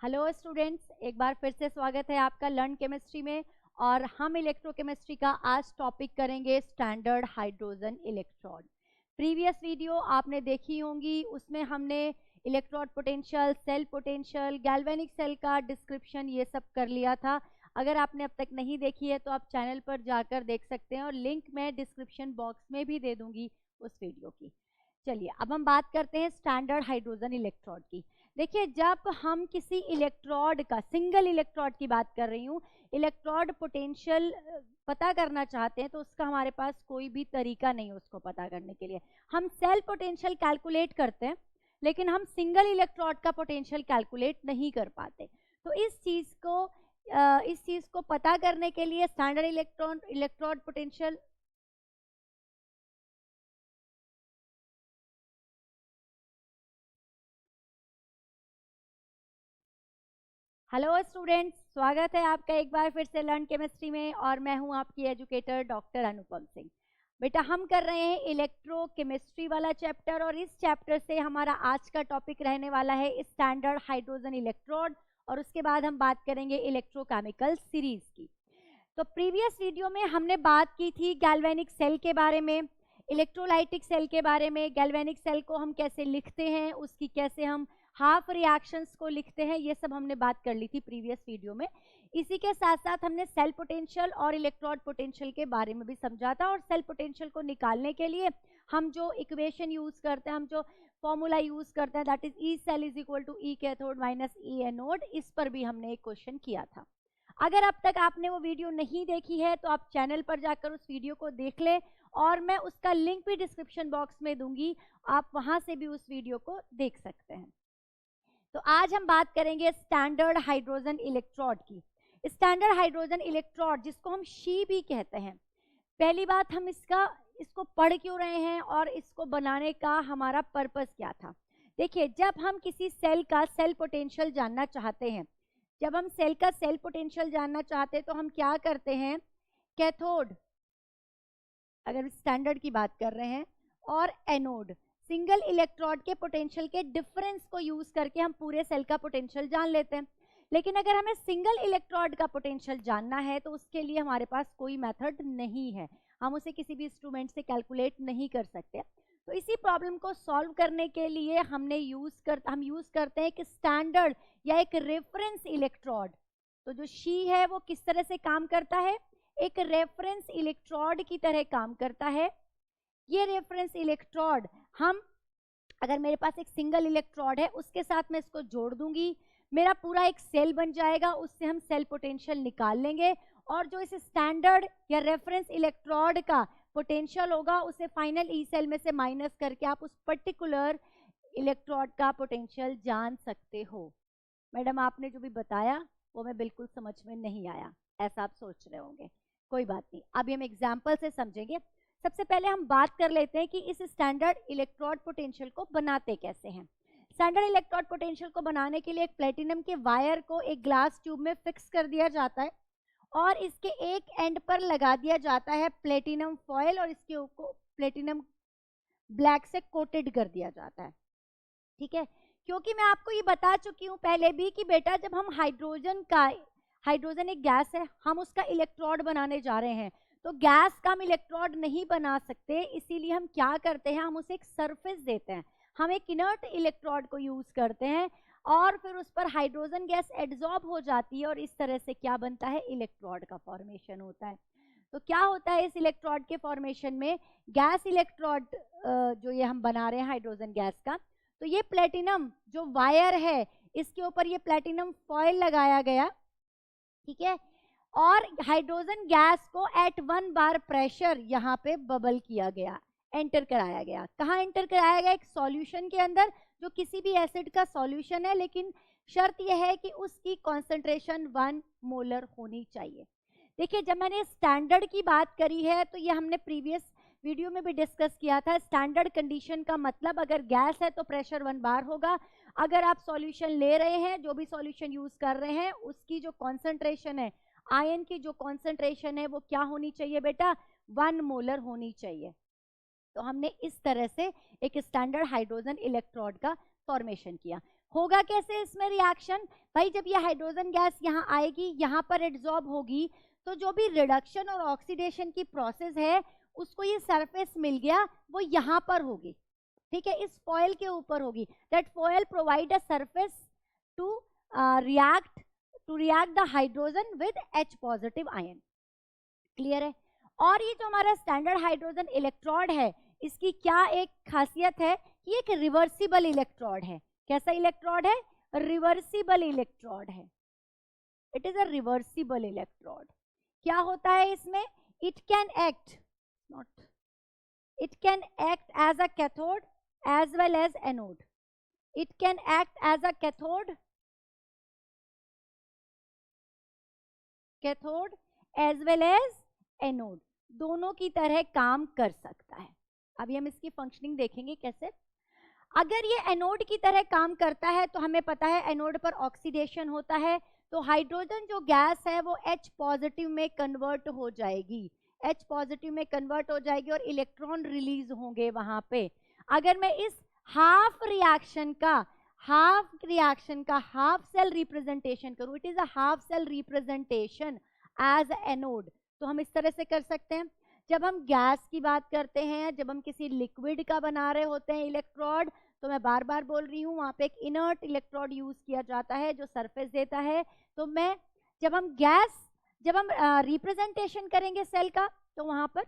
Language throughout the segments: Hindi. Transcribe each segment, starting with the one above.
हेलो स्टूडेंट्स, एक बार फिर से स्वागत है आपका लर्न केमिस्ट्री में। और हम इलेक्ट्रोकेमिस्ट्री का आज टॉपिक करेंगे standard hydrogen electrode. Previous video आपने देखी होंगी, उसमें हमने electrode potential, cell potential, galvanic cell का डिस्क्रिप्शन ये सब कर लिया था। अगर आपने अब तक नहीं देखी है तो आप चैनल पर जाकर देख सकते हैं और लिंक मैं डिस्क्रिप्शन बॉक्स में भी दे दूंगी उस वीडियो की। चलिए अब हम बात करते हैं स्टैंडर्ड हाइड्रोजन इलेक्ट्रोड की। देखिए, जब हम किसी इलेक्ट्रोड का, सिंगल इलेक्ट्रोड की बात कर रही हूँ, इलेक्ट्रोड पोटेंशियल पता करना चाहते हैं तो उसका हमारे पास कोई भी तरीका नहीं है उसको पता करने के लिए। हम सेल पोटेंशियल कैलकुलेट करते हैं लेकिन हम सिंगल इलेक्ट्रोड का पोटेंशियल कैलकुलेट नहीं कर पाते। तो इस चीज को पता करने के लिए standard electrode potential hello students, स्वागत है आपका एक बार फिर से लर्न केमिस्ट्री में और मैं हूं आपकी एजुकेटर डॉक्टर अनुपम सिंह। बेटा, हम कर रहे हैं इलेक्ट्रोकेमिस्ट्री वाला चैप्टर और इस चैप्टर से हमारा आज का टॉपिक रहने वाला है स्टैंडर्ड हाइड्रोजन इलेक्ट्रोड और उसके बाद हम बात करेंगे इलेक्ट्रोकेमिकल सीरीज की। तो प्रीवियस वीडियो में हमने बात की थी गैल्वेनिक सेल के बारे में, इलेक्ट्रोलाइटिक सेल के बारे में। गैल्वेनिक सेल को हम कैसे लिखते हैं, उसकी कैसे हम हाफ रिएक्शंस को लिखते हैं, ये सब हमने बात कर ली थी प्रीवियस वीडियो में। इसी के साथ साथ हमने सेल पोटेंशियल और इलेक्ट्रोड पोटेंशियल के बारे में भी समझा था। और सेल पोटेंशियल को निकालने के लिए हम जो इक्वेशन यूज करते हैं, हम जो फॉर्मूला यूज करते हैं, that is E cell is equal to E cathode minus E anode, इस पर भी हमने एक क्वेश्चन किया था। अगर अब तक आपने वो वीडियो नहीं देखी है तो आप चैनल पर जाकर उस वीडियो को देख लें और मैं उसका लिंक भी डिस्क्रिप्शन बॉक्स में दूंगी, आप वहां से भी उस वीडियो को देख सकते हैं। तो आज हम बात करेंगे स्टैंडर्ड हाइड्रोजन इलेक्ट्रोड की। स्टैंडर्ड हाइड्रोजन इलेक्ट्रोड, जिसको हम शी भी कहते हैं, पहली बात हम इसको पढ़ क्यों रहे हैं और इसको बनाने का हमारा पर्पस क्या था। देखिए, जब हम किसी सेल का सेल पोटेंशियल जानना चाहते हैं, जब हम सेल का सेल पोटेंशियल जानना चाहते हैं तो हम क्या करते हैं, कैथोड अगर स्टैंडर्ड की बात कर रहे हैं और एनोड, सिंगल इलेक्ट्रोड के पोटेंशियल के डिफरेंस को यूज करके हम पूरे सेल का पोटेंशियल जान लेते हैं। लेकिन अगर हमें सिंगल इलेक्ट्रोड का पोटेंशियल जानना है तो उसके लिए हमारे पास कोई मेथड नहीं है, हम उसे किसी भी इंस्ट्रूमेंट से कैलकुलेट नहीं कर सकते। तो इसी प्रॉब्लम को सॉल्व करने के लिए हम यूज करते हैं एक स्टैंडर्ड या एक रेफरेंस इलेक्ट्रोड। तो जो शी है वो किस तरह से काम करता है, एक रेफरेंस इलेक्ट्रोड की तरह काम करता है। ये रेफरेंस इलेक्ट्रोड अगर मेरे पास एक सिंगल इलेक्ट्रोड है उसके साथ मैं इसको जोड़ दूंगी, मेरा पूरा एक सेल बन जाएगा, उससे हम सेल पोटेंशियल निकाल लेंगे और जो इस स्टैंडर्ड या रेफरेंस इलेक्ट्रोड का पोटेंशियल होगा उसे फाइनल ई सेल में से माइनस करके आप उस पर्टिकुलर इलेक्ट्रोड का पोटेंशियल जान सकते हो। मैडम, आपने जो भी बताया वो मैं बिल्कुल समझ में नहीं आया, ऐसा आप सोच रहे होंगे। कोई बात नहीं, अभी हम एग्जाम्पल से समझेंगे। सबसे पहले हम बात कर लेते हैं कि इस स्टैंडर्ड इलेक्ट्रोड पोटेंशियल को बनाते कैसे हैं। स्टैंडर्ड इलेक्ट्रोड पोटेंशियल को बनाने के लिए एक प्लेटिनम के वायर को एक ग्लास ट्यूब में फिक्स कर दिया जाता है और इसके एक एंड पर लगा दिया जाता है प्लेटिनम फॉयल और इसके ऊपर प्लेटिनम ब्लैक से कोटेड कर दिया जाता है। ठीक है, क्योंकि मैं आपको ये बता चुकी हूँ पहले भी कि बेटा, जब हम हाइड्रोजन एक गैस है, हम उसका इलेक्ट्रोड बनाने जा रहे हैं तो गैस का हम इलेक्ट्रोड नहीं बना सकते, इसीलिए हम क्या करते हैं, हम उसे एक सरफेस देते हैं, हम एक इनर्ट इलेक्ट्रोड को यूज करते हैं और फिर उस पर हाइड्रोजन गैस एड्सॉर्ब हो जाती है और इस तरह से क्या बनता है, इलेक्ट्रोड का फॉर्मेशन होता है। तो क्या होता है इस इलेक्ट्रोड के फॉर्मेशन में, गैस इलेक्ट्रोड जो ये हम बना रहे हैं हाइड्रोजन गैस का, तो ये प्लेटिनम जो वायर है इसके ऊपर ये प्लेटिनम फॉयल लगाया गया, ठीक है, और हाइड्रोजन गैस को एट 1 बार प्रेशर यहाँ पे बबल किया गया, एंटर कराया गया। कहाँ एंटर कराया गया, एक सॉल्यूशन के अंदर, जो किसी भी एसिड का सॉल्यूशन है, लेकिन शर्त यह है कि उसकी कॉन्सेंट्रेशन 1 मोलर होनी चाहिए। देखिए, जब मैंने स्टैंडर्ड की बात करी है तो ये हमने प्रीवियस वीडियो में भी डिस्कस किया था। स्टैंडर्ड कंडीशन का मतलब, अगर गैस है तो प्रेशर 1 बार होगा, अगर आप सॉल्यूशन ले रहे हैं, जो भी सॉल्यूशन यूज कर रहे हैं, उसकी जो कॉन्सेंट्रेशन है, आयन की जो कॉन्सेंट्रेशन है, वो क्या होनी चाहिए बेटा, 1 मोलर होनी चाहिए। तो हमने इस तरह से एक स्टैंडर्ड हाइड्रोजन इलेक्ट्रोड का फॉर्मेशन किया। होगा कैसे इसमें रिएक्शन? भाई जब ये हाइड्रोजन गैस यहाँ आएगी, यहाँ पर एब्जॉर्ब होगी, तो जो भी रिडक्शन और ऑक्सीडेशन की प्रोसेस है उसको ये सरफेस मिल गया, वो यहाँ पर होगी, ठीक है, इस फॉयल के ऊपर होगी। That foil provide a surface to react the hydrogen with H positive ion. Clear है? और ये जो हमारा स्टैंडर्ड हाइड्रोजन इलेक्ट्रोड है, इसकी क्या एक खासियत है कि एक रिवर्सिबल इलेक्ट्रोड है। कैसा इलेक्ट्रोड है? रिवर्सिबल इलेक्ट्रोड है। It is a reversible electrode. क्या होता है इसमें? It can act as a cathode as well as anode. It can act as a cathode as well as anode, दोनों की तरह काम कर सकता है। अभी हम इसकी फंक्शनिंग देखेंगे कैसे। अगर ये एनोड की तरह काम करता है तो हमें पता है एनोड पर ऑक्सीडेशन होता है, तो हाइड्रोजन जो गैस है वो H पॉजिटिव में कन्वर्ट हो जाएगी, H पॉजिटिव में कन्वर्ट हो जाएगी और इलेक्ट्रॉन रिलीज होंगे वहां पे। अगर मैं इस हाफ रिएक्शन का हाफ सेल रिप्रेजेंटेशन करूं, it is a half cell representation as anode, तो हम इस तरह से कर सकते हैं। जब हम गैस की बात करते हैं, जब हम किसी लिक्विड का बना रहे होते हैं इलेक्ट्रोड, तो मैं बार बार बोल रही हूँ वहां पे एक इनर्ट इलेक्ट्रोड यूज किया जाता है जो सरफेस देता है। तो मैं जब हम रिप्रेजेंटेशन करेंगे सेल का, तो वहां पर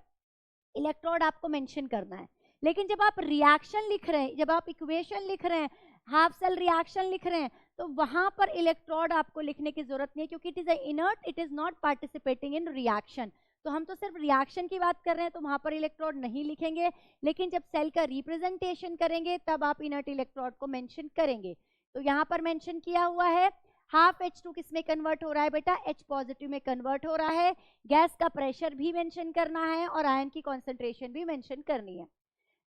इलेक्ट्रोड आपको मेंशन करना है। लेकिन जब आप रिएक्शन लिख रहे हैं, जब आप इक्वेशन लिख रहे हैं, हाफ सेल रिएक्शन लिख रहे हैं, तो वहां पर इलेक्ट्रोड आपको लिखने की जरूरत नहीं है, क्योंकि it is a inert, it is not participating in reaction. तो हम तो सिर्फ रिएक्शन की बात कर रहे हैं, तो वहां पर इलेक्ट्रोड नहीं लिखेंगे। लेकिन जब सेल का रिप्रेजेंटेशन करेंगे तब आप इनर्ट इलेक्ट्रोड को मेंशन करेंगे। तो यहाँ पर मेंशन किया हुआ है हाफ H2 किस में कन्वर्ट हो रहा है बेटा? H पॉजिटिव में कन्वर्ट हो रहा है। गैस का प्रेशर भी मेंशन करना है और आयन की कॉन्सेंट्रेशन भी मेंशन करनी है।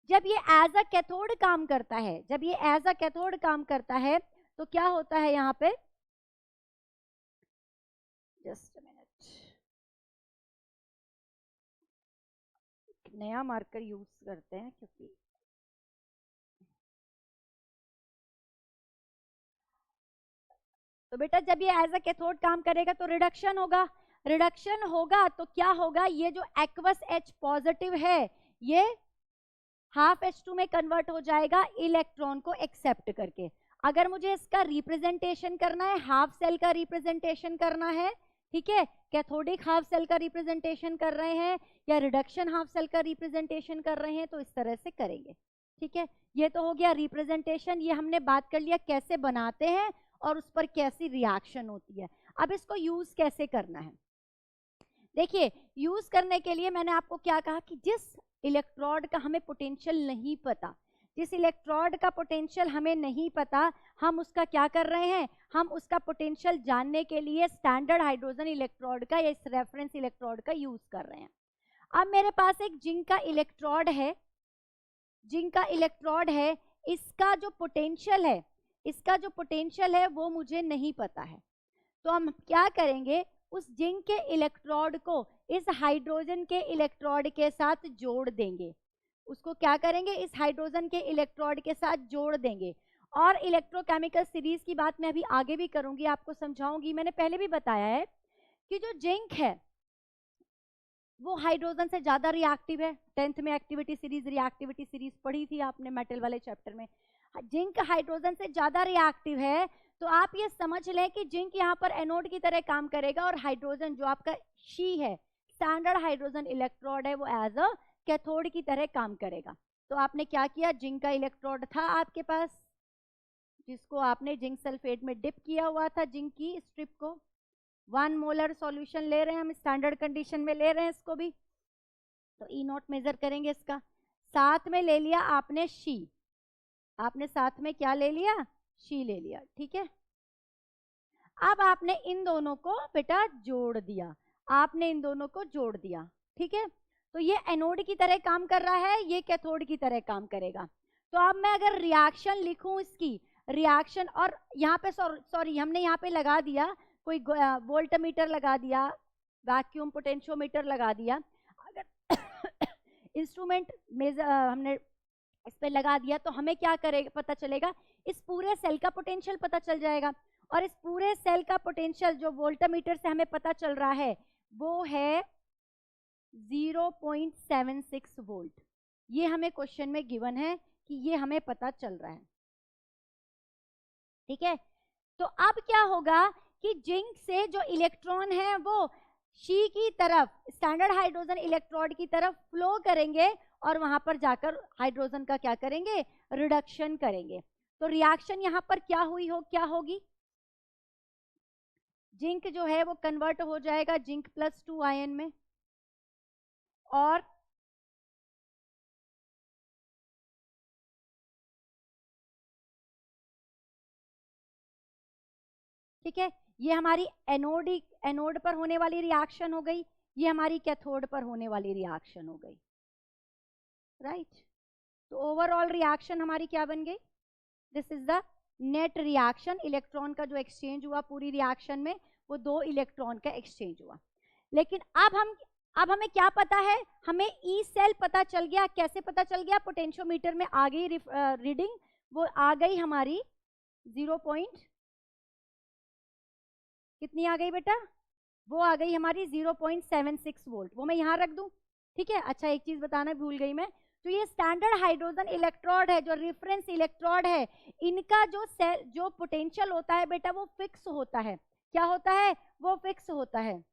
जब ये एज अ कैथोड काम करता है, तो क्या होता है यहाँ पे? जस्ट अ मिनट, नया मार्कर यूज करते हैं क्योंकि तो बेटा जब ये एज अ कैथोड काम करेगा तो रिडक्शन होगा तो क्या होगा? ये जो एक्वस H पॉजिटिव है ये हाफ H2 में कन्वर्ट हो जाएगा इलेक्ट्रॉन को एक्सेप्ट करके। अगर मुझे इसका रिप्रेजेंटेशन करना है, हाफ सेल का रिप्रेजेंटेशन करना है, ठीक है, कैथोडिक हाफ सेल का रिप्रेजेंटेशन कर रहे हैं या रिडक्शन हाफ सेल का रिप्रेजेंटेशन कर रहे हैं, तो इस तरह से करेंगे। ठीक है, ये तो हो गया रिप्रेजेंटेशन। ये हमने बात कर लिया कैसे बनाते हैं और उस पर कैसी रिएक्शन होती है। अब इसको यूज कैसे करना है? देखिए, यूज करने के लिए मैंने आपको क्या कहा कि जिस इलेक्ट्रोड का हमें पोटेंशियल नहीं पता, जिस इलेक्ट्रोड का पोटेंशियल हमें नहीं पता, हम उसका क्या कर रहे हैं? हम उसका पोटेंशियल जानने के लिए स्टैंडर्ड हाइड्रोजन इलेक्ट्रोड का या इस रेफरेंस इलेक्ट्रोड का यूज कर रहे हैं। अब मेरे पास एक जिंक का इलेक्ट्रोड है, इसका जो पोटेंशियल है वो मुझे नहीं पता है। तो हम क्या करेंगे? उस जिंक के इलेक्ट्रोड को इस हाइड्रोजन के इलेक्ट्रोड के साथ जोड़ देंगे। उसको क्या करेंगे? इस हाइड्रोजन के इलेक्ट्रोड के साथ जोड़ देंगे। और इलेक्ट्रोकेमिकल सीरीज की बात मैं अभी आगे भी करूंगी, आपको समझाऊंगी। मैंने पहले भी बताया है कि जो जिंक है वो हाइड्रोजन से ज्यादा रिएक्टिव है। 10th में रिएक्टिविटी सीरीज पढ़ी थी आपने मेटल वाले चैप्टर में। जिंक हाइड्रोजन से ज्यादा रिएक्टिव है, तो आप ये समझ लें कि जिंक यहाँ पर एनोड की तरह काम करेगा और हाइड्रोजन जो आपका शी है, स्टैंडर्ड हाइड्रोजन इलेक्ट्रोड है, वो एज अ कैथोड की तरह काम करेगा। तो आपने क्या किया? जिंक का इलेक्ट्रोड था आपके पास, जिसको आपने जिंक सल्फेट में डिप किया हुआ था, जिंक की स्ट्रिप को। 1 मोलर सॉल्यूशन ले रहे हैं हम, स्टैंडर्ड कंडीशन में ले रहे हैं इसको भी, तो E0 मेजर करेंगे इसका। साथ में ले लिया आपने शी, आपने साथ में क्या ले लिया? शी ले लिया। ठीक है, अब आपने इन दोनों को बेटा जोड़ दिया, ठीक है। तो ये एनोड की तरह काम कर रहा है, ये कैथोड की तरह काम करेगा। तो अब मैं अगर रिएक्शन लिखूं, इसकी रिएक्शन, और यहाँ पे सॉरी हमने यहाँ पे लगा दिया कोई वोल्टमीटर लगा दिया, वैक्यूम पोटेंशियोमीटर लगा दिया। अगर इंस्ट्रूमेंट हमने इस पे लगा दिया तो हमें क्या करेगा? पता चलेगा इस पूरे सेल का पोटेंशियल पता चल जाएगा। और इस पूरे सेल का पोटेंशियल जो वोल्टमीटर से हमें पता चल रहा है वो है 0.76 वोल्ट। ये हमें क्वेश्चन में गिवन है कि ये हमें पता चल रहा है, ठीक है। तो अब क्या होगा कि जिंक से जो इलेक्ट्रॉन है वो शी की तरफ, स्टैंडर्ड हाइड्रोजन इलेक्ट्रोड की तरफ फ्लो करेंगे और वहां पर जाकर हाइड्रोजन का क्या करेंगे, रिडक्शन करेंगे। तो रिएक्शन यहां पर क्या हुई हो, क्या होगी, जिंक जो है वो कन्वर्ट हो जाएगा जिंक +2 आयन में, और ठीक है, ये हमारी एनोड पर होने वाली रिएक्शन हो गई, ये हमारी कैथोड पर होने वाली रिएक्शन हो गई, राइट। तो ओवरऑल रिएक्शन हमारी क्या बन गई, this is the net reaction. Electron का जो एक्सचेंज हुआ पूरी रिएक्शन में वो 2 इलेक्ट्रॉन का एक्सचेंज हुआ। लेकिन अब हमें क्या पता है, हमें ई सेल पता चल गया। कैसे पता चल गया, पोटेंशियोमीटर में आ गई रीडिंग, वो आ गई हमारी 0. कितनी आ गई बेटा, वो आ गई हमारी 0.76 वोल्ट। वो मैं यहाँ रख दूं, ठीक है। अच्छा एक चीज बताना भूल गई मैं, तो ये स्टैंडर्ड हाइड्रोजन इलेक्ट्रोड है, जो रेफरेंस इलेक्ट्रोड है, इनका जो पोटेंशियल होता है बेटा वो फिक्स होता है। क्या होता है, वो फिक्स होता है,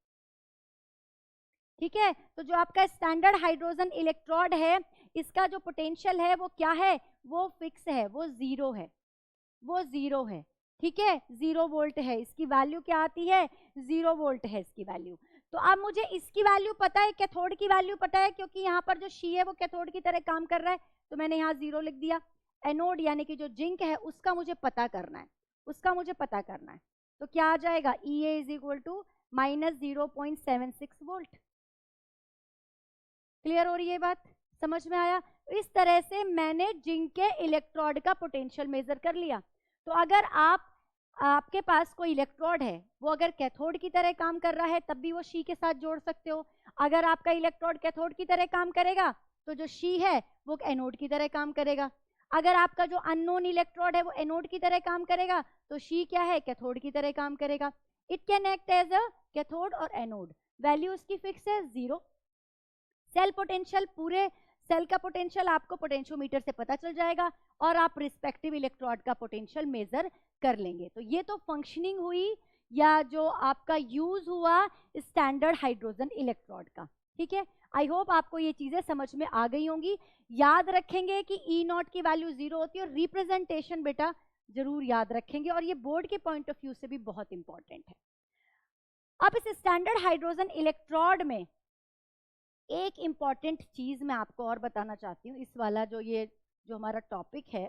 ठीक है। तो जो आपका स्टैंडर्ड हाइड्रोजन इलेक्ट्रोड है, इसका जो पोटेंशियल है वो क्या है, वो फिक्स है, वो जीरो है, वो जीरो है, ठीक है। 0 वोल्ट है, इसकी वैल्यू क्या आती है, 0 वोल्ट है इसकी वैल्यू। तो अब मुझे इसकी वैल्यू पता है, कैथोड की वैल्यू पता है, क्योंकि यहाँ पर जो शी है वो कैथोड की तरह काम कर रहा है, तो मैंने यहाँ 0 लिख दिया। एनोड यानी कि जो जिंक है उसका मुझे पता करना है, उसका मुझे पता करना है। तो क्या आ जाएगा, EA is equal to -0.76 volt. Clear हो रही है बात, समझ में आया। इस तरह से मैंने जिंक के इलेक्ट्रोड का पोटेंशियल मेजर कर लिया। तो अगर आपके पास कोई इलेक्ट्रोड है, वो अगर कैथोड की तरह काम कर रहा है तब भी वो शी के साथ जोड़ सकते हो। अगर आपका इलेक्ट्रोड कैथोड की तरह काम करेगा तो जो शी है वो एनोड की तरह काम करेगा। अगर आपका जो अननोन इलेक्ट्रोड है वो एनोड की तरह काम करेगा तो शी क्या है, कैथोड की तरह काम करेगा। It can act as a cathode और एनोड। वैल्यू उसकी फिक्स है 0। सेल पोटेंशियल, पूरे सेल का पोटेंशियल आपको पोटेंशियोमीटर से पता चल जाएगा और आप रिस्पेक्टिव इलेक्ट्रोड का पोटेंशियल मेजर कर लेंगे। तो ये तो फंक्शनिंग हुई या जो आपका यूज हुआ स्टैंडर्ड हाइड्रोजन इलेक्ट्रोड का, ठीक है। आई होप आपको ये चीजें समझ में आ गई होंगी। याद रखेंगे कि E0 की वैल्यू 0 होती है, और रिप्रेजेंटेशन बेटा जरूर याद रखेंगे, और ये बोर्ड के पॉइंट ऑफ व्यू से भी बहुत इंपॉर्टेंट है। अब इस स्टैंडर्ड हाइड्रोजन इलेक्ट्रोड में एक इंपॉर्टेंट चीज मैं आपको और बताना चाहती हूँ, इस वाला जो हमारा टॉपिक है,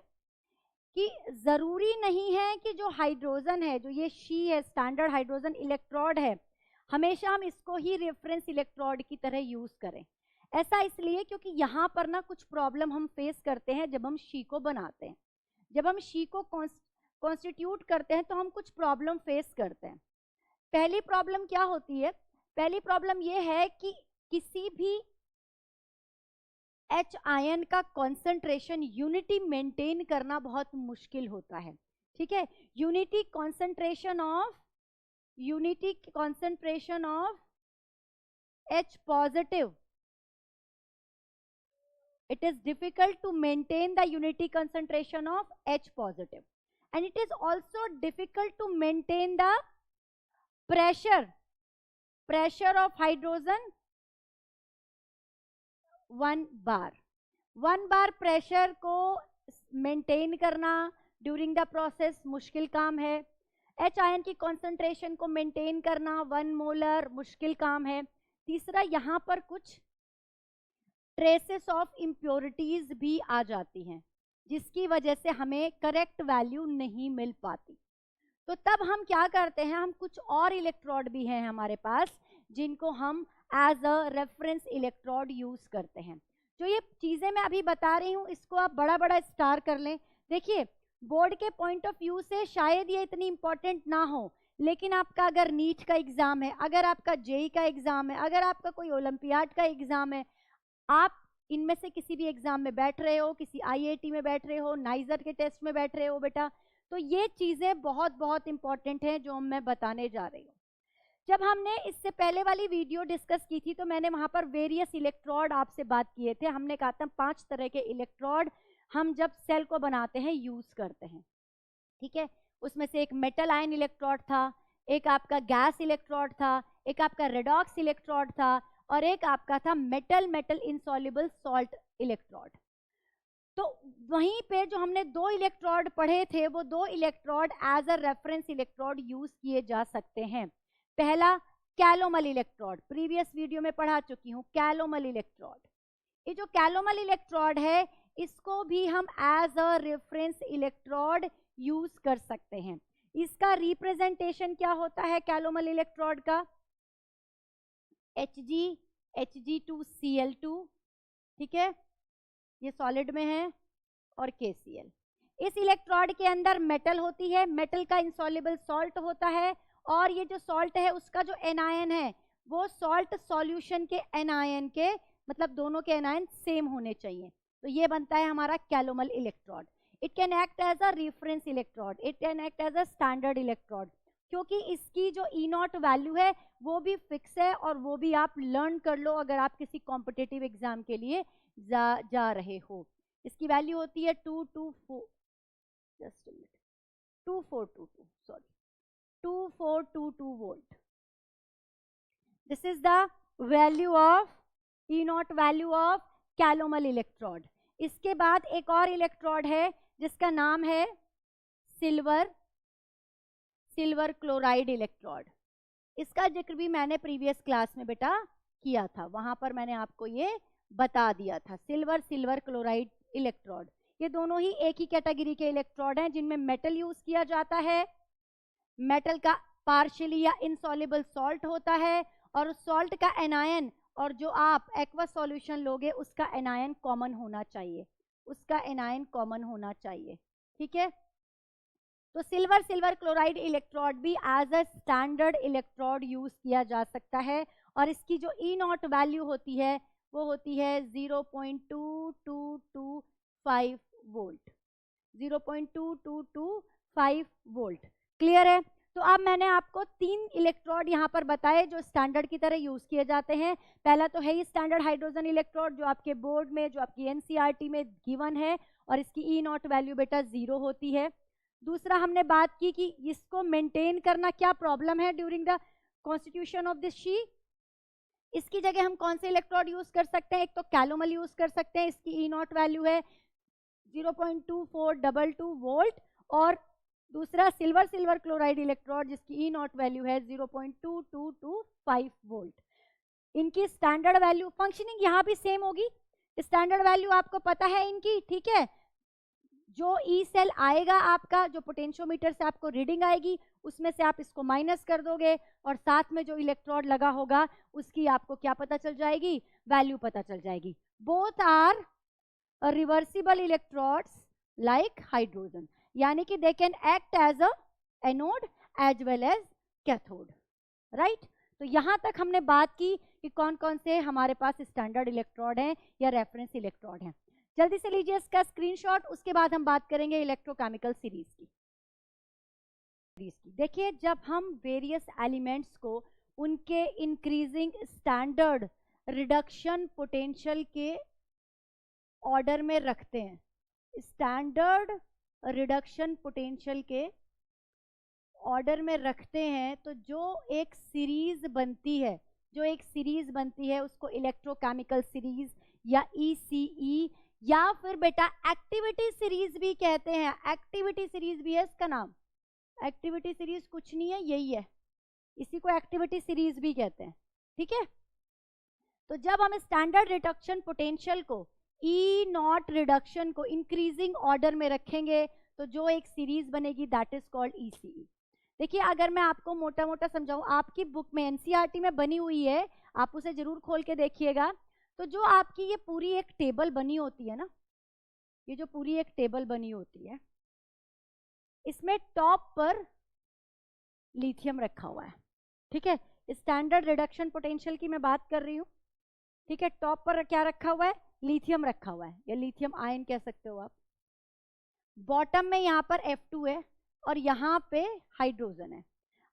कि जरूरी नहीं है कि जो हाइड्रोजन है, जो ये शी है, स्टैंडर्ड हाइड्रोजन इलेक्ट्रोड है, हमेशा हम इसको ही रेफरेंस इलेक्ट्रोड की तरह यूज करें। ऐसा इसलिए क्योंकि यहाँ पर ना कुछ प्रॉब्लम हम फेस करते हैं जब हम शी को बनाते हैं, जब हम शी को कॉन्स्टिट्यूट करते हैं तो हम कुछ प्रॉब्लम फेस करते हैं। पहली प्रॉब्लम क्या होती है, पहली प्रॉब्लम ये है कि किसी भी H आयन का कॉन्सेंट्रेशन यूनिटी मेंटेन करना बहुत मुश्किल होता है, ठीक है। Unity concentration of H positive, it is difficult to maintain the unity concentration of H positive, and it is also difficult to maintain the pressure of hydrogen 1 bar pressure को मेंटेन करना ड्यूरिंग द प्रोसेस मुश्किल काम है। H आयन की कॉन्सेंट्रेशन को मेंटेन करना 1 मोलर मुश्किल काम है। तीसरा, यहाँ पर कुछ ट्रेसेस ऑफ इम्प्योरिटीज भी आ जाती हैं जिसकी वजह से हमें करेक्ट वैल्यू नहीं मिल पाती। तो तब हम क्या करते हैं, हम कुछ और इलेक्ट्रोड भी हैं हमारे पास जिनको हम as a reference electrode use करते हैं। जो ये चीजें मैं अभी बता रही हूँ इसको आप बड़ा बड़ा स्टार कर लें। देखिए बोर्ड के पॉइंट ऑफ व्यू से शायद ये इतनी इंपॉर्टेंट ना हो, लेकिन आपका अगर नीट का एग्जाम है, अगर आपका जेई का एग्जाम है, अगर आपका कोई ओलंपियाड का एग्जाम है, आप इनमें से किसी भी एग्जाम में बैठ रहे हो, किसी IIT में बैठ रहे हो, नाइजर के टेस्ट में बैठ रहे हो बेटा, तो ये चीजें बहुत बहुत इंपॉर्टेंट है जो मैं बताने जा रही हूँ। जब हमने इससे पहले वाली वीडियो डिस्कस की थी तो मैंने वहां पर वेरियस इलेक्ट्रोड आपसे बात किए थे। हमने कहा था 5 तरह के इलेक्ट्रोड हम जब सेल को बनाते हैं यूज करते हैं, ठीक है। उसमें से एक मेटल आयन इलेक्ट्रोड था, एक आपका गैस इलेक्ट्रोड था, एक आपका रेडॉक्स इलेक्ट्रोड था, और एक आपका था metal metal insoluble salt electrode. तो वहीं पे जो हमने 2 इलेक्ट्रोड पढ़े थे, वो 2 electrode as a reference electrode use किए जा सकते हैं। पहला कैलोमल इलेक्ट्रोड, प्रीवियस वीडियो में पढ़ा चुकी हूं, कैलोमल इलेक्ट्रोड। ये जो कैलोमल इलेक्ट्रोड है, इसको भी हम as a reference electrode use कर सकते हैं। इसका रिप्रेजेंटेशन क्या होता है कैलोमल इलेक्ट्रोड का? Hg2Cl2, ठीक है, ये सॉलिड में है, और KCl। इस इलेक्ट्रोड के अंदर मेटल होती है, मेटल का इंसॉल्युबल सॉल्ट होता है, और ये जो सॉल्ट है उसका जो एनायन है वो सॉल्ट सॉल्यूशन के एनायन के, मतलब दोनों के एनायन सेम होने चाहिए। तो ये बनता है हमारा calomel electrode. It can act as a reference electrode, it can act as a standard electrode, क्योंकि इसकी जो E0 वैल्यू है वो भी फिक्स है, और वो भी आप लर्न कर लो अगर आप किसी कॉम्पिटिटिव एग्जाम के लिए जा रहे हो। इसकी वैल्यू होती है 2422 volt. This is the value of E0 value of calomel electrode. इसके बाद एक और इलेक्ट्रोड है जिसका नाम है सिल्वर क्लोराइड इलेक्ट्रोड। इसका जिक्र भी मैंने प्रीवियस क्लास में बेटा किया था, वहां पर मैंने आपको ये बता दिया था। सिल्वर क्लोराइड इलेक्ट्रोड, ये दोनों ही एक ही कैटेगरी के इलेक्ट्रोड हैं जिनमें मेटल यूज किया जाता है। मेटल का पार्शियली या इनसॉल्युबल सॉल्ट होता है, और उस सॉल्ट का एनायन और जो आप एक्वा सॉल्यूशन लोगे उसका एनायन कॉमन होना चाहिए, उसका एनायन कॉमन होना चाहिए, ठीक है। तो सिल्वर क्लोराइड इलेक्ट्रोड भी as a standard electrode use किया जा सकता है, और इसकी जो E0 वैल्यू होती है वो होती है 0.2225 वोल्ट, 0.2225 वोल्ट। क्लियर है? तो अब मैंने आपको 3 इलेक्ट्रोड यहाँ पर बताए जो स्टैंडर्ड की तरह यूज किए जाते हैं। पहला तो है ही स्टैंडर्ड हाइड्रोजन इलेक्ट्रोड, जो आपके बोर्ड में, जो आपकी NCERT में गिवन है, और इसकी E0 वैल्यू बेटा 0 होती है। दूसरा हमने बात की कि इसको मेंटेन करना क्या प्रॉब्लम है during the constitution of this sheet. इसकी जगह हम कौन से इलेक्ट्रोड यूज कर सकते हैं? एक तो कैलोमल यूज कर सकते हैं, इसकी E0 वैल्यू है 0.2422 वोल्ट, और दूसरा सिल्वर क्लोराइड इलेक्ट्रोड जिसकी E0 वैल्यू है 0.2225 वोल्ट। इनकी स्टैंडर्ड वैल्यू, फंक्शनिंग यहाँ भी सेम होगी, स्टैंडर्ड वैल्यू आपको पता है इनकी, ठीक है। जो ई सेल आएगा आपका, जो पोटेंशियोमीटर से आपको रीडिंग आएगी, उसमें से आप इसको माइनस कर दोगे, और साथ में जो इलेक्ट्रोड लगा होगा उसकी आपको क्या पता चल जाएगी? वैल्यू पता चल जाएगी। Both are reversible electrodes like hydrogen, यानी कि they can act as a anode as well as cathode, right. तो यहां तक हमने बात की कि कौन कौन से हमारे पास स्टैंडर्ड इलेक्ट्रोड हैं या रेफरेंस इलेक्ट्रोड हैं। जल्दी से लीजिए इसका स्क्रीनशॉट, उसके बाद हम बात करेंगे इलेक्ट्रोकेमिकल सीरीज की। देखिए, जब हम वेरियस एलिमेंट्स को उनके इंक्रीजिंग स्टैंडर्ड रिडक्शन पोटेंशियल के ऑर्डर में रखते हैं, स्टैंडर्ड रिडक्शन पोटेंशियल के ऑर्डर में रखते हैं, तो जो एक सीरीज बनती है, उसको इलेक्ट्रोकेमिकल सीरीज या ECE या फिर बेटा एक्टिविटी सीरीज भी कहते हैं। एक्टिविटी सीरीज भी है इसका नाम। एक्टिविटी सीरीज कुछ नहीं है, यही है, इसी को एक्टिविटी सीरीज भी कहते हैं, ठीक है। तो जब हम स्टैंडर्ड रिडक्शन पोटेंशियल को, E0 रिडक्शन को इंक्रीजिंग ऑर्डर में रखेंगे, तो जो एक सीरीज बनेगी दैट इज कॉल्ड ECE। देखिए, अगर मैं आपको मोटा मोटा समझाऊं, आपकी बुक में NCERT में बनी हुई है, आप उसे जरूर खोल के देखिएगा। तो जो आपकी ये पूरी एक टेबल बनी होती है ना, ये जो पूरी एक टेबल बनी होती है, इसमें टॉप पर लिथियम रखा हुआ है, ठीक है। स्टैंडर्ड रिडक्शन पोटेंशियल की मैं बात कर रही हूँ, ठीक है। टॉप पर क्या रखा हुआ है? लिथियम रखा हुआ है, या लिथियम आयन कह सकते हो आप। बॉटम में यहाँ पर F2 है और यहाँ पे हाइड्रोजन है।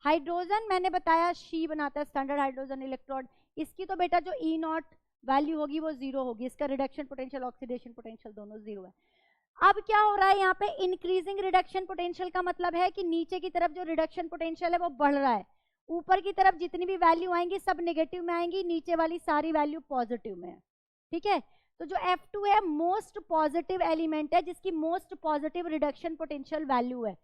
हाइड्रोजन मैंने बताया शी बनाता है स्टैंडर्ड हाइड्रोजन इलेक्ट्रोड। इसकी तो बेटा जो E0 वैल्यू होगी वो 0 होगी, इसका रिडक्शन पोटेंशियल ऑक्सीडेशन पोटेंशियल दोनों 0 है। अब क्या हो रहा है यहाँ पे, इंक्रीजिंग रिडक्शन पोटेंशियल का मतलब है कि नीचे की तरफ जो रिडक्शन पोटेंशियल है वो बढ़ रहा है, ऊपर की तरफ जितनी भी वैल्यू आएंगी सब नेगेटिव में आएंगी, नीचे वाली सारी वैल्यू पॉजिटिव में है। ठीक है, तो जो F2 है मोस्ट पॉजिटिव एलिमेंट है, जिसकी most positive reduction potential value है,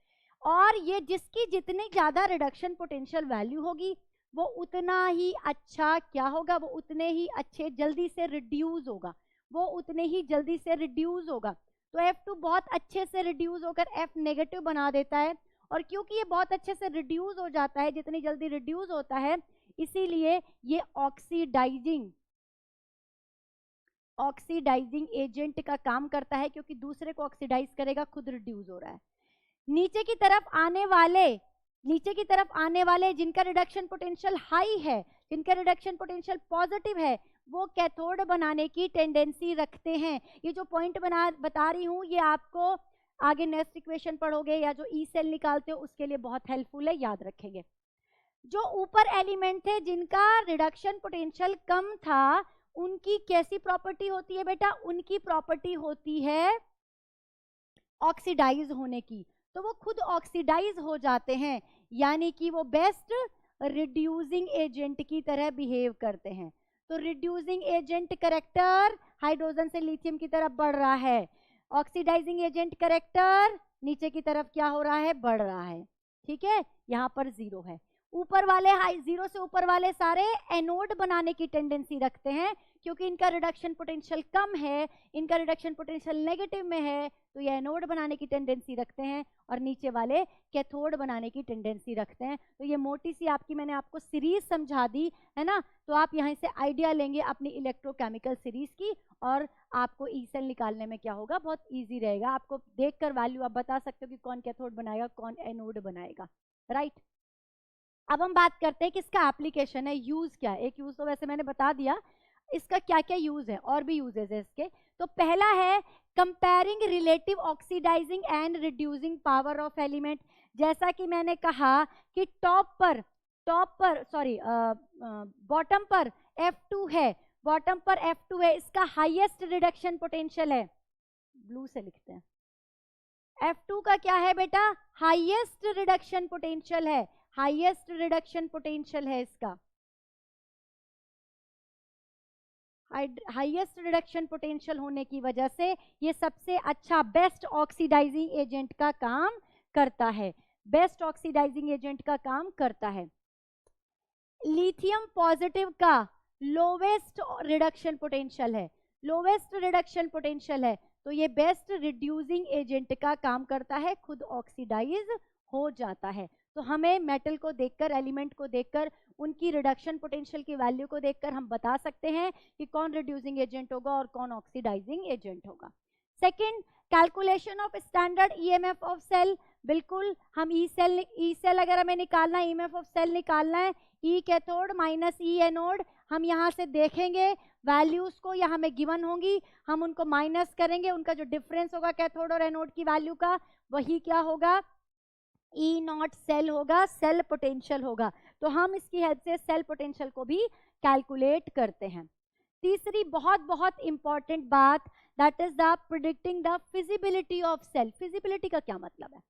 और ये जिसकी जितनी ज्यादा रिडक्शन पोटेंशियल वैल्यू होगी वो उतना ही अच्छा क्या होगा, वो उतने ही अच्छे जल्दी से रिड्यूस होगा, वो उतने ही जल्दी से रिड्यूस होगा। तो F2 बहुत अच्छे से रिड्यूस होकर F नेगेटिव बना देता है, और क्योंकि ये बहुत अच्छे से रिड्यूस हो जाता है, जितनी जल्दी रिड्यूस होता है, इसीलिए ये ऑक्सीडाइजिंग एजेंट का काम करता है, क्योंकि दूसरे को ऑक्सीडाइज करेगा, खुद रिड्यूस हो रहा है। नीचे की तरफ आने वाले जिनका रिडक्शन पोटेंशियल हाई है, जिनका रिडक्शन पोटेंशियल पॉजिटिव है, वो कैथोड बनाने की टेंडेंसी रखते हैं। ये जो पॉइंट बता रही हूँ ये आपको आगे नेक्स्ट इक्वेशन पढ़ोगे या जो ई सेल निकालते हो उसके लिए बहुत हेल्पफुल है, याद रखेंगे। जो ऊपर एलिमेंट थे जिनका रिडक्शन पोटेंशियल कम था, उनकी कैसी प्रॉपर्टी होती है बेटा, उनकी प्रॉपर्टी होती है ऑक्सीडाइज होने की, तो वो खुद ऑक्सीडाइज हो जाते हैं, यानी कि वो बेस्ट रिड्यूसिंग एजेंट की तरह बिहेव करते हैं। तो रिड्यूसिंग एजेंट कैरेक्टर हाइड्रोजन से लिथियम की तरफ बढ़ रहा है, ऑक्सीडाइजिंग एजेंट कैरेक्टर नीचे की तरफ क्या हो रहा है, बढ़ रहा है। ठीक है, यहाँ पर 0 है। ऊपर वाले 0 से ऊपर वाले सारे एनोड बनाने की टेंडेंसी रखते हैं, क्योंकि इनका रिडक्शन पोटेंशियल कम है, इनका रिडक्शन पोटेंशियल नेगेटिव में है, तो ये एनोड बनाने की टेंडेंसी रखते हैं, और नीचे वाले कैथोड बनाने की टेंडेंसी रखते हैं। तो ये मोटी सी मैंने आपको सीरीज समझा दी है ना, तो आप यहाँ से आइडिया लेंगे अपनी इलेक्ट्रोकेमिकल सीरीज की, और आपको ई सेल निकालने में क्या होगा, बहुत ईजी रहेगा। आपको देखकर वैल्यू आप बता सकते हो कि कौन कैथोड बनाएगा, कौन एनोड बनाएगा, राइट। अब हम बात करते हैं कि इसका एप्लीकेशन है, यूज क्या है। एक यूज तो वैसे मैंने बता दिया, इसका क्या क्या यूज है, और भी यूजेस है इसके। तो पहला है comparing relative oxidizing and reducing power of element. जैसा कि मैंने कहा कि बॉटम पर F2 है, बॉटम पर F2 है, इसका हाईएस्ट रिडक्शन पोटेंशियल है, ब्लू से लिखते हैं। F2 का क्या है बेटा, हाईएस्ट रिडक्शन पोटेंशियल है, हाईएस्ट रिडक्शन पोटेंशियल है इसका, हाईएस्ट रिडक्शन पोटेंशियल होने की वजह से ये सबसे अच्छा बेस्ट ऑक्सीडाइजिंग एजेंट का काम करता है, बेस्ट ऑक्सीडाइजिंग एजेंट का काम करता है। लिथियम पॉजिटिव का लोवेस्ट रिडक्शन पोटेंशियल है, लोवेस्ट रिडक्शन पोटेंशियल है, तो ये बेस्ट रिड्यूसिंग एजेंट का काम करता है, खुद ऑक्सीडाइज हो जाता है। तो हमें मेटल को देखकर, एलिमेंट को देखकर, उनकी रिडक्शन पोटेंशियल की वैल्यू को देखकर हम बता सकते हैं कि कौन रिड्यूसिंग एजेंट होगा और कौन ऑक्सीडाइजिंग एजेंट होगा। Second, calculation of standard EMF of cell. बिल्कुल, हम ई सेल अगर हमें निकालना है, ईएमएफ ऑफ सेल निकालना है, ई कैथोड माइनस ई एनोड, हम यहाँ से देखेंगे वैल्यूज को, यहाँ में गिवन होंगी, हम उनको माइनस करेंगे, उनका जो डिफरेंस होगा कैथोड और एनोड की वैल्यू का, वही क्या होगा, E0 सेल होगा, सेल पोटेंशियल होगा। तो हम इसकी हेल्प से सेल पोटेंशियल को भी कैलकुलेट करते हैं। तीसरी बहुत बहुत इंपॉर्टेंट बात, that is the predicting the feasibility of cell. Feasibility का क्या मतलब है,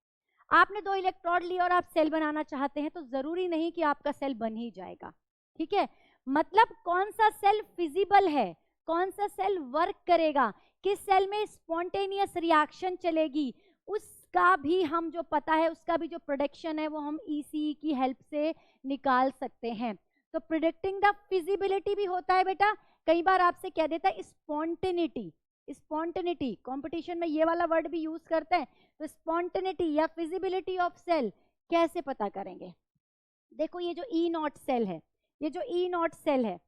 आपने 2 इलेक्ट्रोड लिए और आप सेल बनाना चाहते हैं, तो जरूरी नहीं कि आपका सेल बन ही जाएगा, ठीक है। मतलब कौन सा सेल फिजिबल है, कौन सा सेल वर्क करेगा, किस सेल में स्पॉन्टेनियस रिएक्शन चलेगी, उसका भी हम जो पता है, उसका भी जो प्रेडिक्शन है वो हम ECE की हेल्प से निकाल सकते हैं। तो प्रेडिक्टिंग द फिजिबिलिटी भी होता है बेटा, कई बार आपसे कह देता है स्पॉन्टेनिटी, स्पॉन्टेनिटी कंपटीशन में ये वाला वर्ड भी यूज करते हैं। तो स्पॉन्टेनिटी या फिजिबिलिटी ऑफ सेल कैसे पता करेंगे, देखो ये जो E0 सेल है, ये जो E0 सेल है,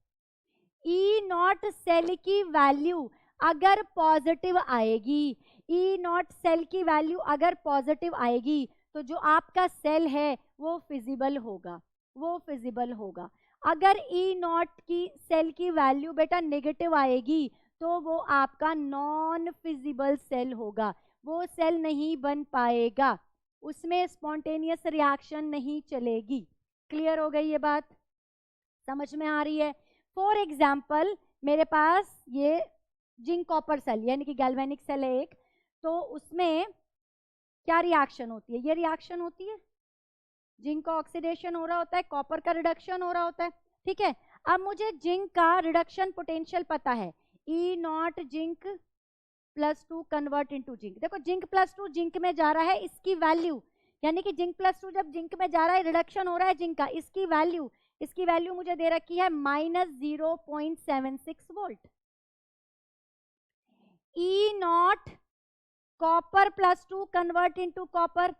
E0 सेल की वैल्यू अगर पॉजिटिव आएगी, E0 सेल की वैल्यू अगर पॉजिटिव आएगी, तो जो आपका सेल है वो फिजिबल होगा, वो फिजिबल होगा। अगर E0 की सेल की वैल्यू बेटा नेगेटिव आएगी, तो वो आपका नॉन फिजिबल सेल होगा, वो सेल नहीं बन पाएगा, उसमें स्पॉन्टेनियस रिएक्शन नहीं चलेगी। क्लियर हो गई ये बात, समझ में आ रही है? फॉर एग्जाम्पल मेरे पास ये जिंक कॉपर सेल यानी कि गैल्वेनिक सेल है एक, तो उसमें क्या रिएक्शन होती है? ये रिएक्शन होती है, जिंक का ऑक्सीडेशन हो रहा होता है, कॉपर का रिडक्शन हो रहा होता है, ठीक है। अब मुझे जिंक का रिडक्शन पोटेंशियल पता है, E naught zinc +2 convert into zinc. देखो जिंक +2 जिंक में जा रहा है, इसकी वैल्यू यानी कि जिंक +2 जब जिंक में जा रहा है, रिडक्शन हो रहा है जिंक का, इसकी वैल्यू मुझे दे रखी है -0.76 volt. E naught copper +2 convert into copper,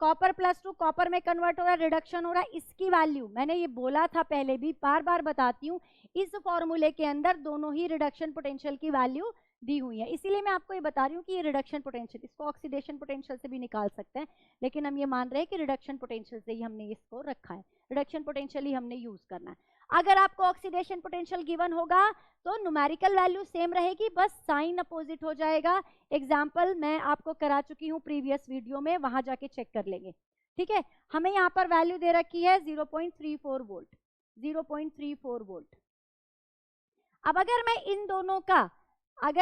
copper +2 copper में कन्वर्ट हो रहा है, रिडक्शन हो रहा है, इसकी वैल्यू मैंने ये बोला था पहले भी, बार बार बताती हूँ, इस फॉर्मूले के अंदर दोनों ही रिडक्शन पोटेंशियल की वैल्यू दी हुई है, इसीलिए मैं आपको ये बता रही हूँ कि ये रिडक्शन पोटेंशियल, इसको ऑक्सीडेशन पोटेंशियल से भी निकाल सकते हैं, लेकिन हम ये मान रहे हैं कि रिडक्शन पोटेंशियल से ही हमने इसको रखा है, रिडक्शन पोटेंशियल ही हमने यूज करना है। अगर आपको ऑक्सीडेशन पोटेंशियल गिवन होगा तो न्यूमेरिकल वैल्यू सेम रहेगी, बस साइन अपोजिट हो जाएगा। एग्जाम्पल मैं आपको करा चुकी हूँ प्रीवियस वीडियो में, वहां जाके चेक कर लेंगे, ठीक है। हमें यहाँ पर वैल्यू दे रखी है 0.34 वोल्ट, 0.34 वोल्ट। अब अगर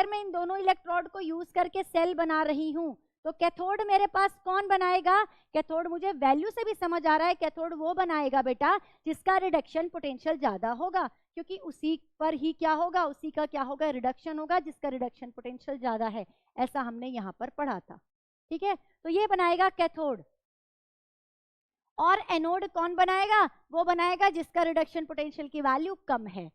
मैं इन दोनों इलेक्ट्रोड को यूज करके सेल बना रही हूं, तो कैथोड मेरे पास कौन बनाएगा? कैथोड मुझे वैल्यू से भी समझ आ रहा है, कैथोड वो बनाएगा बेटा जिसका रिडक्शन पोटेंशियल ज्यादा होगा, क्योंकि उसी पर ही क्या होगा, उसी का क्या होगा, रिडक्शन होगा, जिसका रिडक्शन पोटेंशियल ज्यादा है, ऐसा हमने यहाँ पर पढ़ा था, ठीक है। तो ये बनाएगा कैथोड, और एनोड कौन बनाएगा? वो बनाएगा जिसका रिडक्शन पोटेंशियल की वैल्यू कम है।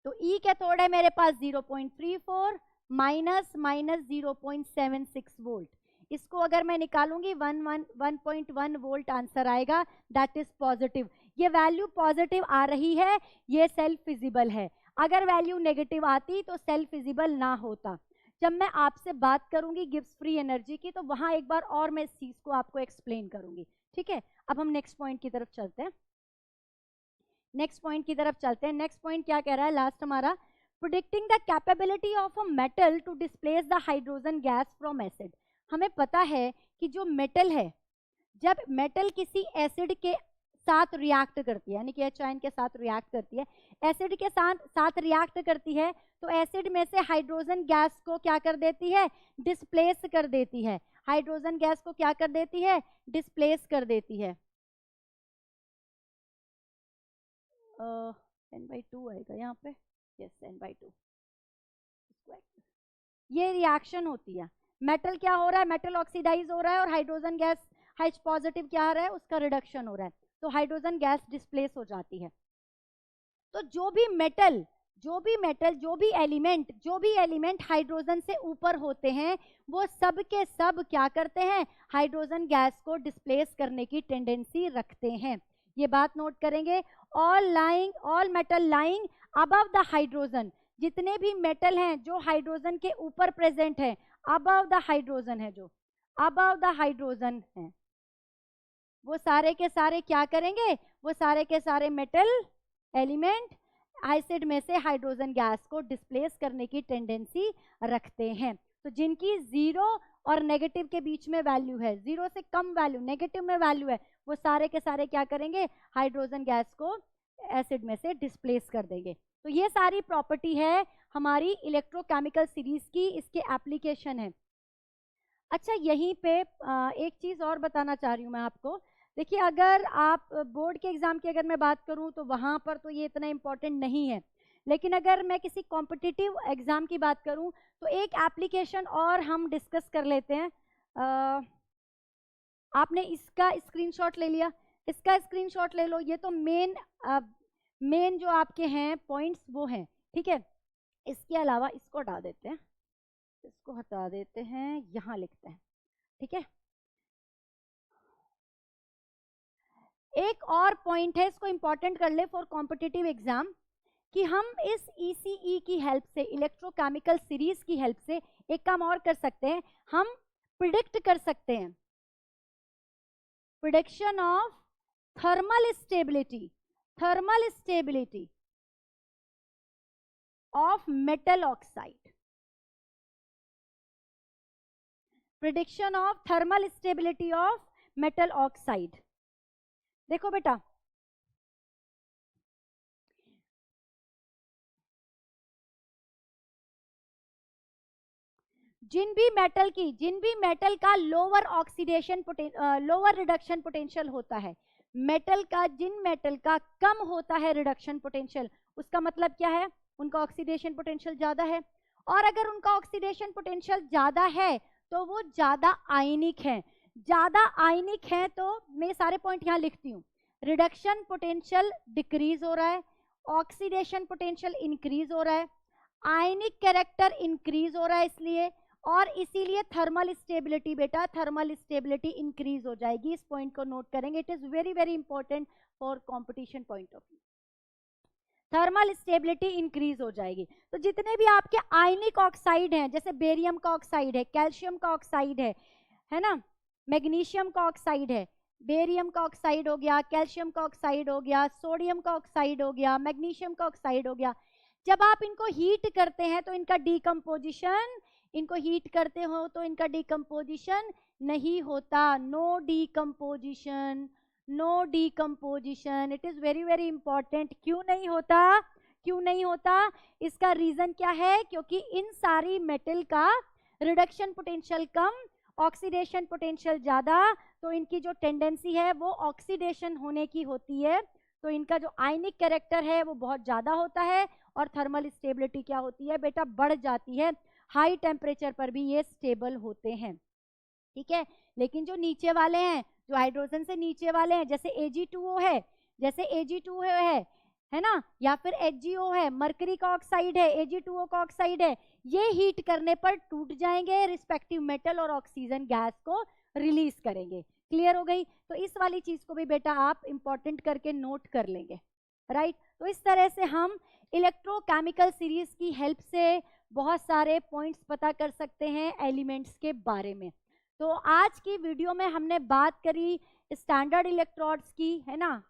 तो ई कैथोड है मेरे पास 0.34 माइनस 0.76 वोल्ट, इसको अगर मैं निकालूंगी 1.1 वोल्ट आंसर आएगा, दैट इज पॉजिटिव। ये वैल्यू पॉजिटिव आ रही है, ये सेल फिजिबल है। अगर वैल्यू नेगेटिव आती तो सेल फिजिबल ना होता। जब मैं आपसे बात करूंगी गिब्स फ्री एनर्जी की, तो वहां एक बार और मैं इस चीज को आपको एक्सप्लेन करूंगी, ठीक है। अब हम नेक्स्ट पॉइंट की तरफ चलते हैं, नेक्स्ट पॉइंट क्या कह रहा है लास्ट हमारा? Predicting the capability of a metal to displace the hydrogen gas from acid. हमें पता है कि जो मेटल है, जब मेटल किसी एसिड के साथ रिएक्ट करती है, यानी कि एच आयन के साथ रिएक्ट करती है, एसिड के साथ रिएक्ट करती है, तो एसिड में से हाइड्रोजन गैस को क्या कर देती है? डिस्प्लेस कर देती है। हाइड्रोजन गैस को क्या कर देती है? डिस्प्लेस कर देती है। n/2 आएगा यहाँ पे, यस n/2। ये रिएक्शन होती है, मेटल क्या हो रहा है? मेटल ऑक्सीडाइज हो रहा है, और हाइड्रोजन गैस H पॉजिटिव क्या आ रहा है? उसका रिडक्शन हो रहा है, तो हाइड्रोजन गैस डिस्प्लेस हो जाती है। तो जो भी एलिमेंट हाइड्रोजन से ऊपर होते हैं, वो सब के सब क्या करते हैं? हाइड्रोजन गैस को डिस्प्लेस करने की टेंडेंसी रखते हैं। ये बात नोट करेंगे। All metal lying above the hydrogen, जितने भी मेटल हैं जो हाइड्रोजन के ऊपर प्रेजेंट है, अबव द हाइड्रोजन है, जो अबव द हाइड्रोजन है, वो सारे के सारे क्या करेंगे? वो सारे के सारे मेटल एलिमेंट एसिड में से हाइड्रोजन गैस को डिस्प्लेस करने की टेंडेंसी रखते हैं। तो जिनकी जीरो और नेगेटिव के बीच में वैल्यू है, जीरो से कम वैल्यू, नेगेटिव में वैल्यू है, वो सारे के सारे क्या करेंगे? हाइड्रोजन गैस को एसिड में से डिस्प्लेस कर देंगे। तो ये सारी प्रॉपर्टी है हमारी इलेक्ट्रोकेमिकल सीरीज की, इसके एप्लीकेशन है। अच्छा, यहीं पे एक चीज और बताना चाह रही हूँ मैं आपको। देखिए, अगर आप बोर्ड के एग्जाम की अगर मैं बात करूं तो वहां पर तो ये इतना इम्पोर्टेंट नहीं है, लेकिन अगर मैं किसी कॉम्पिटिटिव एग्जाम की बात करूं तो एक एप्लीकेशन और हम डिस्कस कर लेते हैं। आपने इसका स्क्रीनशॉट ले लिया, इसका स्क्रीनशॉट ले लो। ये तो मेन जो आपके हैं पॉइंट्स वो हैं, ठीक है। इसके अलावा इसको हटा देते हैं, इसको हटा देते हैं, यहाँ लिखते हैं, ठीक है। एक और पॉइंट है, इसको इंपॉर्टेंट कर ले फॉर कॉम्पिटिटिव एग्जाम, कि हम इस ECE की हेल्प से, इलेक्ट्रोकेमिकल सीरीज की हेल्प से एक काम और कर सकते हैं। हम प्रिडिक्ट कर सकते हैं, prediction of thermal stability. Of metal oxide, prediction of thermal stability of metal oxide. देखो बेटा, जिन भी मेटल का lower oxidation lower reduction potential होता है, जिन मेटल का कम होता है रिडक्शन पोटेंशियल, उसका मतलब क्या है, उनका ऑक्सीडेशन पोटेंशियल ज्यादा है। और अगर उनका ऑक्सीडेशन पोटेंशियल ज्यादा है तो वो ज्यादा आयनिक है। ज्यादा आयनिक है तो मैं सारे पॉइंट यहां लिखती हूँ। रिडक्शन पोटेंशियल डिक्रीज हो रहा है, ऑक्सीडेशन पोटेंशियल इंक्रीज हो रहा है, आयनिक कैरेक्टर इंक्रीज हो रहा है इसलिए, और इसीलिए थर्मल स्टेबिलिटी बेटा, थर्मल स्टेबिलिटी इंक्रीज हो जाएगी। इस पॉइंट को नोट करेंगे, it is very very important for competition point of view. Thermal stability increase हो जाएगी। तो जितने भी आपके आयनिक ऑक्साइड हैं, जैसे बेरियम का ऑक्साइड है, कैल्शियम का ऑक्साइड है ना, मैग्नीशियम का ऑक्साइड है, बेरियम का ऑक्साइड हो गया, कैल्शियम का ऑक्साइड हो गया, सोडियम का ऑक्साइड हो गया, मैग्नीशियम का ऑक्साइड हो गया, जब आप इनको हीट करते हैं तो इनका डीकंपोजिशन, इनको हीट करते हो तो इनका डीकंपोजिशन नहीं होता, no decomposition, no decomposition. It is very very important. क्यों नहीं होता, क्यों नहीं होता, इसका रीजन क्या है, क्योंकि इन सारी मेटल का रिडक्शन पोटेंशियल कम, ऑक्सीडेशन पोटेंशियल ज्यादा, तो इनकी जो टेंडेंसी है वो ऑक्सीडेशन होने की होती है, तो इनका जो आयनिक कैरेक्टर है वो बहुत ज्यादा होता है, और थर्मल स्टेबिलिटी क्या होती है बेटा, बढ़ जाती है। हाई टेम्परेचर पर भी ये स्टेबल होते हैं, ठीक है। लेकिन जो नीचे वाले हैं, जो हाइड्रोजन से नीचे वाले हैं, जैसे Ag2O है, जैसे Ag2O है ना, या फिर HgO है, मरकरी का ऑक्साइड है, Ag2O का ऑक्साइड है, ये हीट करने पर टूट जाएंगे, रिस्पेक्टिव मेटल और ऑक्सीजन गैस को रिलीज करेंगे। क्लियर हो गई? तो इस वाली चीज को भी बेटा आप इंपॉर्टेंट करके नोट कर लेंगे, राइट। तो इस तरह से हम इलेक्ट्रोकेमिकल सीरीज की हेल्प से बहुत सारे पॉइंट्स पता कर सकते हैं एलिमेंट्स के बारे में। तो आज की वीडियो में हमने बात करी स्टैंडर्ड इलेक्ट्रोड्स की, है ना,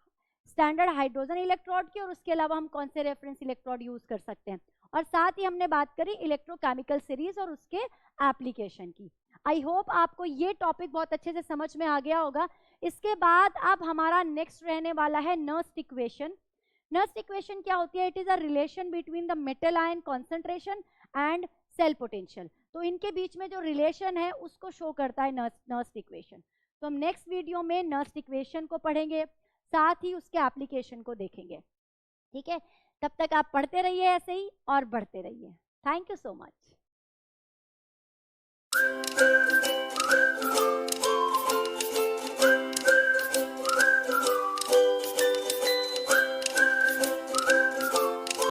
स्टैंडर्ड हाइड्रोजन इलेक्ट्रोड की, और उसके अलावा हम कौन से रेफरेंस इलेक्ट्रोड यूज कर सकते हैं, और साथ ही हमने बात करी इलेक्ट्रोकेमिकल सीरीज और उसके एप्लीकेशन की। आई होप आपको ये टॉपिक बहुत अच्छे से समझ में आ गया होगा। इसके बाद अब हमारा नेक्स्ट रहने वाला है नर्स्ट इक्वेशन। नर्स्ट इक्वेशन क्या होती है? It is a relation between the metal ion concentration and cell potential. तो इनके बीच में जो रिलेशन है उसको शो करता है नर्स्ट इक्वेशन। तो हम नेक्स्ट वीडियो में नर्स्ट इक्वेशन को पढ़ेंगे, साथ ही उसके एप्लीकेशन को देखेंगे, ठीक है। तब तक आप पढ़ते रहिए ऐसे ही और बढ़ते रहिए। Thank you so much.